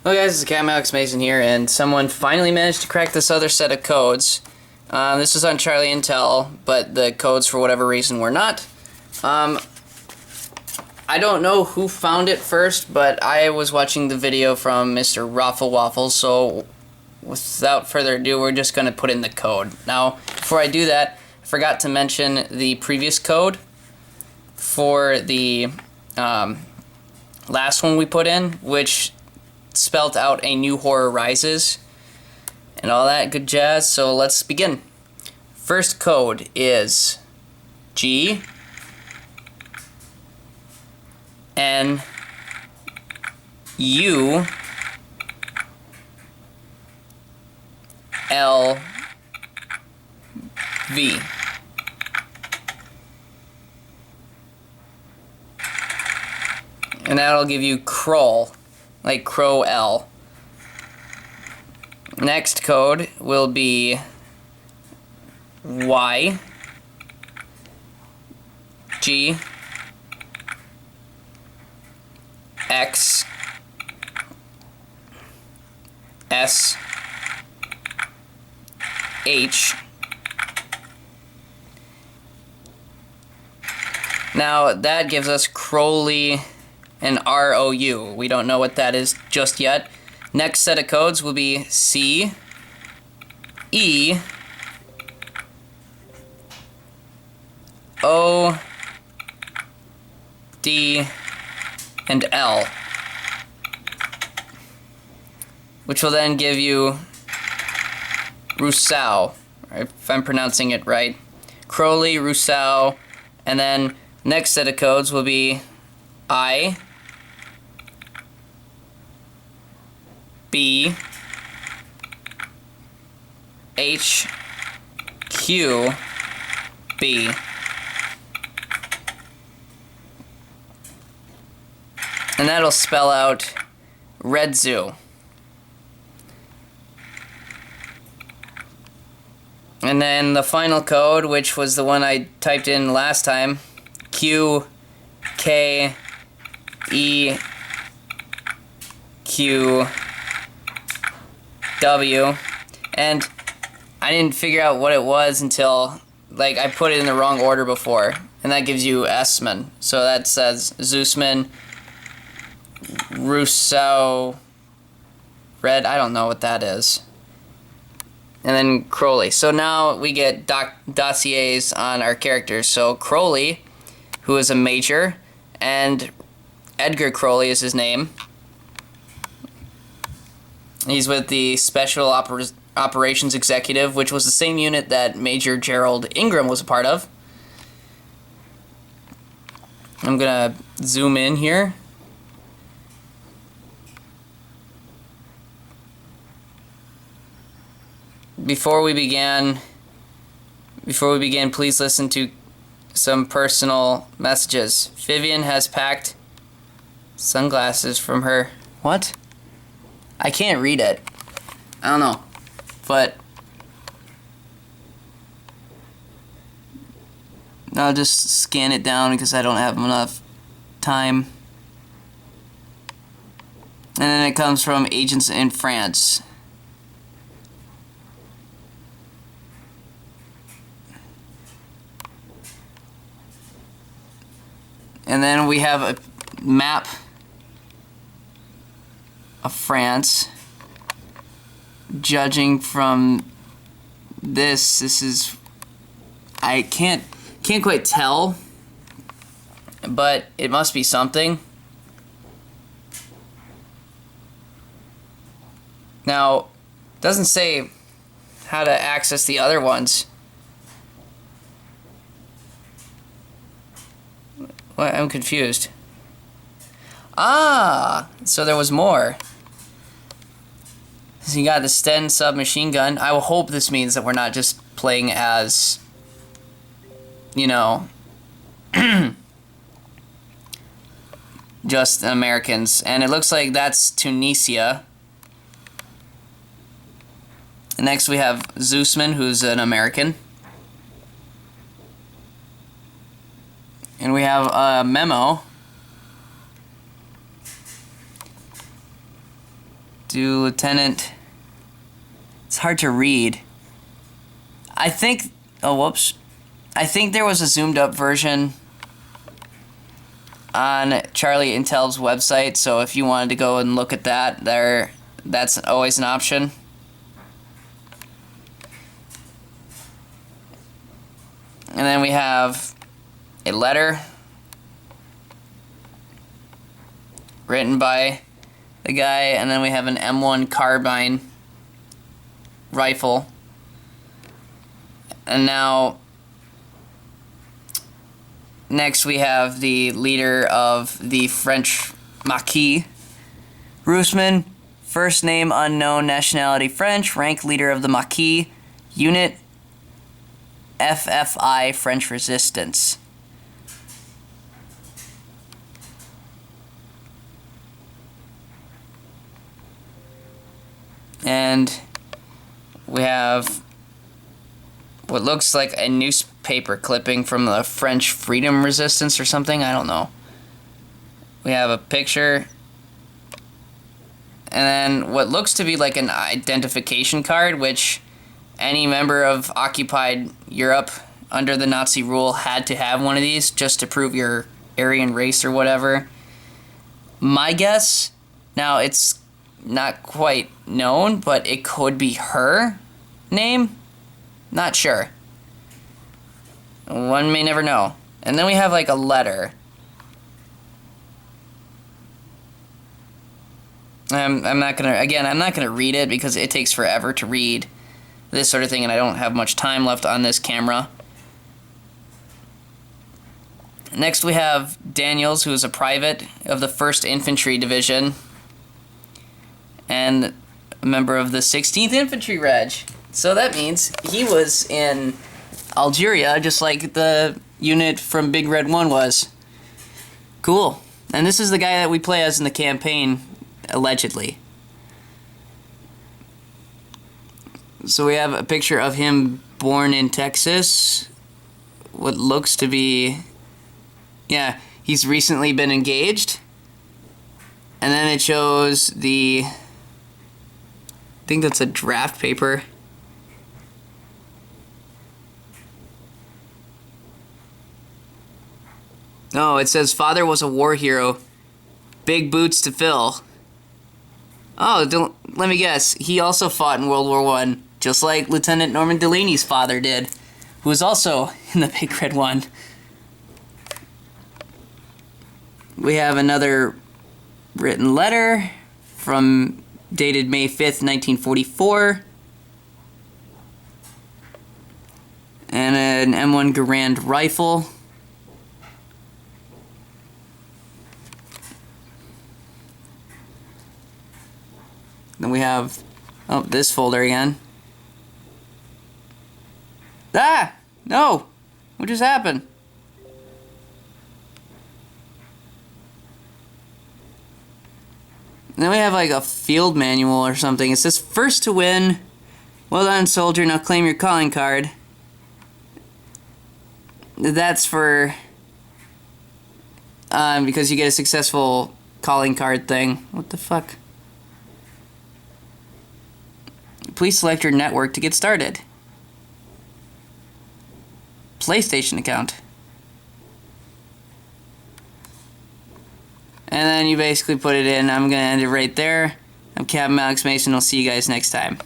Hello guys, this is Captain Alex Mason here, and someone finally managed to crack this other set of codes. This was on Charlie Intel, but the codes for whatever reason were not. I don't know who found it first, but I was watching the video from Mr. Raffle Waffle, so without further ado, we're just going to put in the code. Now, before I do that, I forgot to mention the previous code for the last one we put in, which spelt out A New Horror Rises and all that good jazz. So let's begin. First code is G N U L V. And that'll give you Kroll, like Crow L. Next code will be Y G X S H. Now that gives us Crowley and ROU. We don't know what that is just yet. Next set of codes will be C, E, O, D, and L, which will then give you Rousseau, if I'm pronouncing it right. Crowley, Rousseau, and then next set of codes will be I, B, H, Q, B. And that'll spell out Red Zoo. And then the final code, which was the one I typed in last time, Q, K, E, Q, W, and I didn't figure out what it was until, like, I put it in the wrong order before, and that gives you Essman. So that says Zeusman, Rousseau, Red, I don't know what that is, and then Crowley. So now we get dossiers on our characters. So Crowley, who is a major, and Edgar Crowley is his name. He's with the Special Operations Executive, which was the same unit that Major Gerald Ingram was a part of. I'm gonna zoom in here. Before we begin, please listen to some personal messages. Vivian has packed sunglasses from her. What? I can't read it. I don't know. But I'll just scan it down because I don't have enough time. And then it comes from agents in France. And then we have a map of France. Judging from this is, I can't quite tell, but it must be something. Now, it doesn't say how to access the other ones. What? I'm confused. Ah, so there was more. So you got the Sten submachine gun. I will hope this means that we're not just playing as, you know, just Americans. And it looks like that's Tunisia. And next we have Zeusman, who's an American. And we have a memo do Lieutenant. It's hard to read. I think. Oh, whoops. I think there was a zoomed up version on Charlie Intel's website, so if you wanted to go and look at that, that's always an option. And then we have a letter written by the guy, and then we have an M1 carbine rifle. And now, next we have the leader of the French Maquis. Rusman, first name unknown, nationality French, rank leader of the Maquis, unit FFI French Resistance. And we have what looks like a newspaper clipping from the French Freedom Resistance or something. I don't know. We have a picture. And then what looks to be like an identification card, which any member of occupied Europe under the Nazi rule had to have one of these just to prove your Aryan race or whatever. My guess, now it's not quite known, but it could be her name. Not sure. One may never know. And then we have like a letter. I'm not gonna read it because it takes forever to read this sort of thing, and I don't have much time left on this camera. Next we have Daniels, who is a private of the 1st Infantry Division and a member of the 16th Infantry Reg. So that means he was in Algeria, just like the unit from Big Red 1 was. Cool. And this is the guy that we play as in the campaign, allegedly. So we have a picture of him born in Texas. What looks to be... yeah, he's recently been engaged. And then it shows the... I think that's a draft paper. Oh, it says father was a war hero. Big boots to fill. Oh, let me guess. He also fought in World War I, just like Lieutenant Norman Delaney's father did, who was also in the Big Red One. We have another written letter from dated May 5th, 1944. And an M1 Garand rifle. Then we have, oh, this folder again. Ah! No! What just happened? Then we have like a field manual or something. It says, first to win. Well done, soldier. Now claim your calling card. That's for, because you get a successful calling card thing. What the fuck? Please select your network to get started. PlayStation account. And then you basically put it in. I'm going to end it right there. I'm Captain Alex Mason. I'll see you guys next time.